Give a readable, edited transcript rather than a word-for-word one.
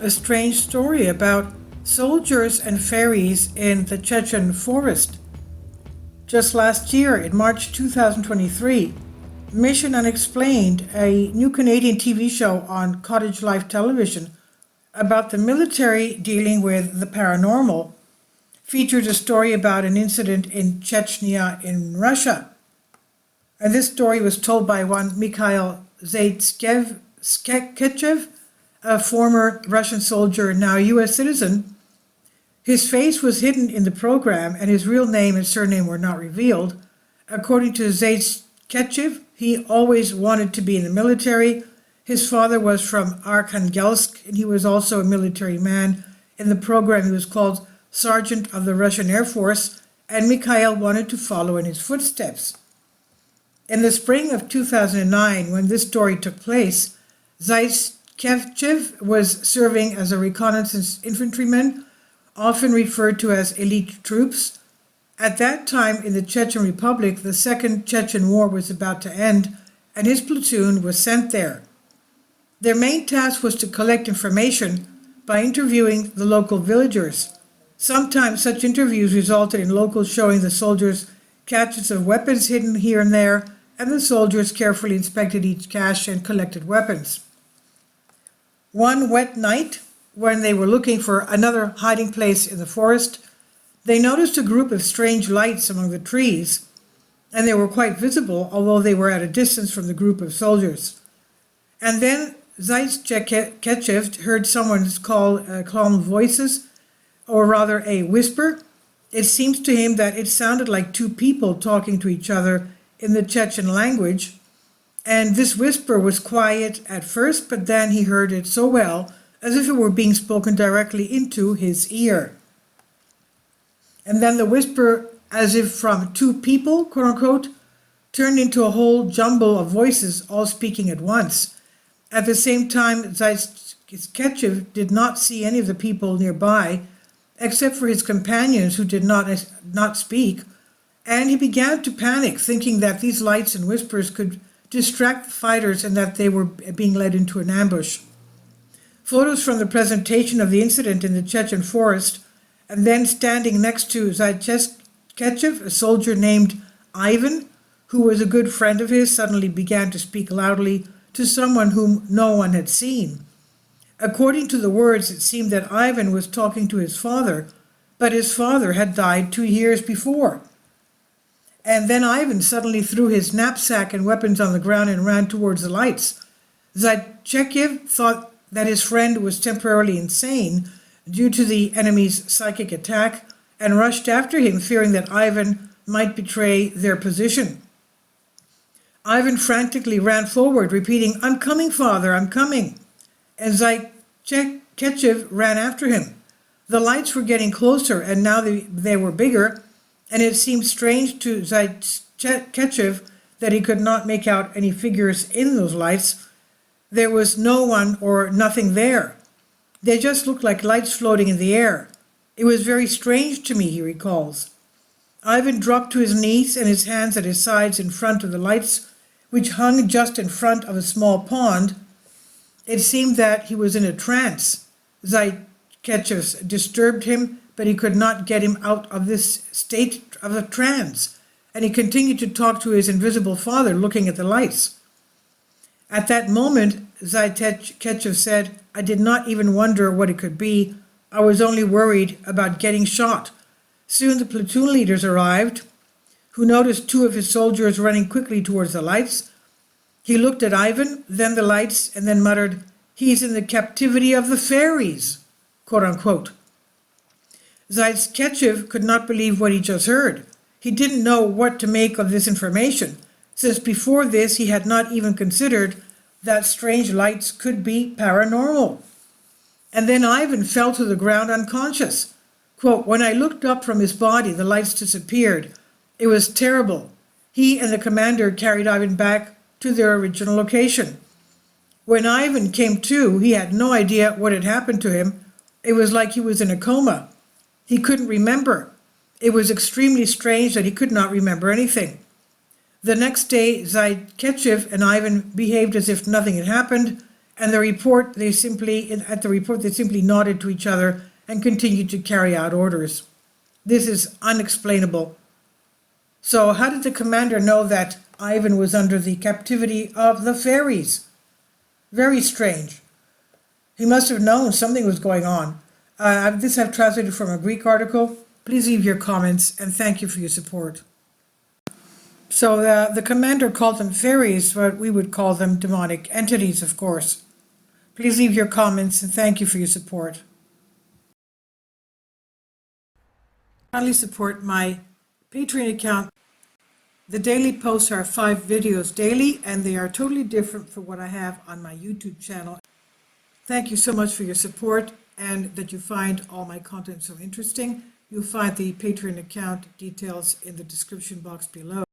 a strange story about soldiers and fairies in the Chechen forest. Just last year, in March 2023, Mission Unexplained, a new Canadian TV show on Cottage Life television about the military dealing with the paranormal, featured a story about an incident in Chechnya in Russia. And this story was told by one Mikhail Zaitsev, a former Russian soldier, now U.S. citizen. His face was hidden in the program, and his real name and surname were not revealed. According to Zaitsev, he always wanted to be in the military. His father was from Arkhangelsk, and he was also a military man. In the program, he was called Sergeant of the Russian Air Force, and Mikhail wanted to follow in his footsteps. In the spring of 2009, when this story took place, Zaitsev was serving as a reconnaissance infantryman, often referred to as elite troops. At that time in the Chechen Republic, the Second Chechen War was about to end, and his platoon was sent there. Their main task was to collect information by interviewing the local villagers. Sometimes such interviews resulted in locals showing the soldiers caches of weapons hidden here and there, and the soldiers carefully inspected each cache and collected weapons. One wet night, when they were looking for another hiding place in the forest, they noticed a group of strange lights among the trees, and they were quite visible, although they were at a distance from the group of soldiers. And then Zaitsev heard someone call calm voices, or rather a whisper. It seems to him that it sounded like two people talking to each other in the Chechen language, and this whisper was quiet at first, but then he heard it so well, as if it were being spoken directly into his ear. And then the whisper, as if from two people, quote unquote, turned into a whole jumble of voices, all speaking at once. At the same time, Zaitsev did not see any of the people nearby, except for his companions who did not speak, and he began to panic, thinking that these lights and whispers could distract the fighters and that they were being led into an ambush. Photos from the presentation of the incident in the Chechen forest, and then standing next to Zaitsev, a soldier named Ivan, who was a good friend of his, suddenly began to speak loudly to someone whom no one had seen. According to the words, it seemed that Ivan was talking to his father, but his father had died 2 years before. And then Ivan suddenly threw his knapsack and weapons on the ground and ran towards the lights. Zaitsev thought that his friend was temporarily insane due to the enemy's psychic attack and rushed after him, fearing that Ivan might betray their position. Ivan frantically ran forward, repeating, "I'm coming, father, I'm coming." And Zaitsev ran after him. The lights were getting closer, and now they were bigger, and it seemed strange to Zaitsev that he could not make out any figures in those lights. There was no one or nothing there. They just looked like lights floating in the air. It was very strange to me, he recalls. Ivan dropped to his knees and his hands at his sides in front of the lights, which hung just in front of a small pond. It seemed that he was in a trance. Zaitsev disturbed him, but he could not get him out of this state of a trance, and he continued to talk to his invisible father, looking at the lights. At that moment, Zaitsev said, "I did not even wonder what it could be. I was only worried about getting shot." Soon the platoon leaders arrived, who noticed 2 of his soldiers running quickly towards the lights. He looked at Ivan, then the lights, and then muttered, "He's in the captivity of the fairies," quote unquote. Zaitsev could not believe what he just heard. He didn't know what to make of this information, since before this he had not even considered that strange lights could be paranormal. And then Ivan fell to the ground unconscious. Quote, "When I looked up from his body, the lights disappeared. It was terrible." He and the commander carried Ivan back to their original location. When Ivan came to, he had no idea what had happened to him. It was like he was in a coma. He couldn't remember. It was extremely strange that he could not remember anything. The next day, Zaitsev and Ivan behaved as if nothing had happened, And the report, they simply nodded to each other and continued to carry out orders. This is unexplainable. So how did the commander know that Ivan was under the captivity of the fairies? Very strange. He must have known something was going on. This I've translated from a Greek article. Please leave your comments and thank you for your support. So the commander called them fairies, but we would call them demonic entities, of course. Please leave your comments and thank you for your support. Kindly support my Patreon account. The daily posts are 5 videos daily, and they are totally different from what I have on my YouTube channel. Thank you so much for your support and that you find all my content so interesting. You'll find the Patreon account details in the description box below.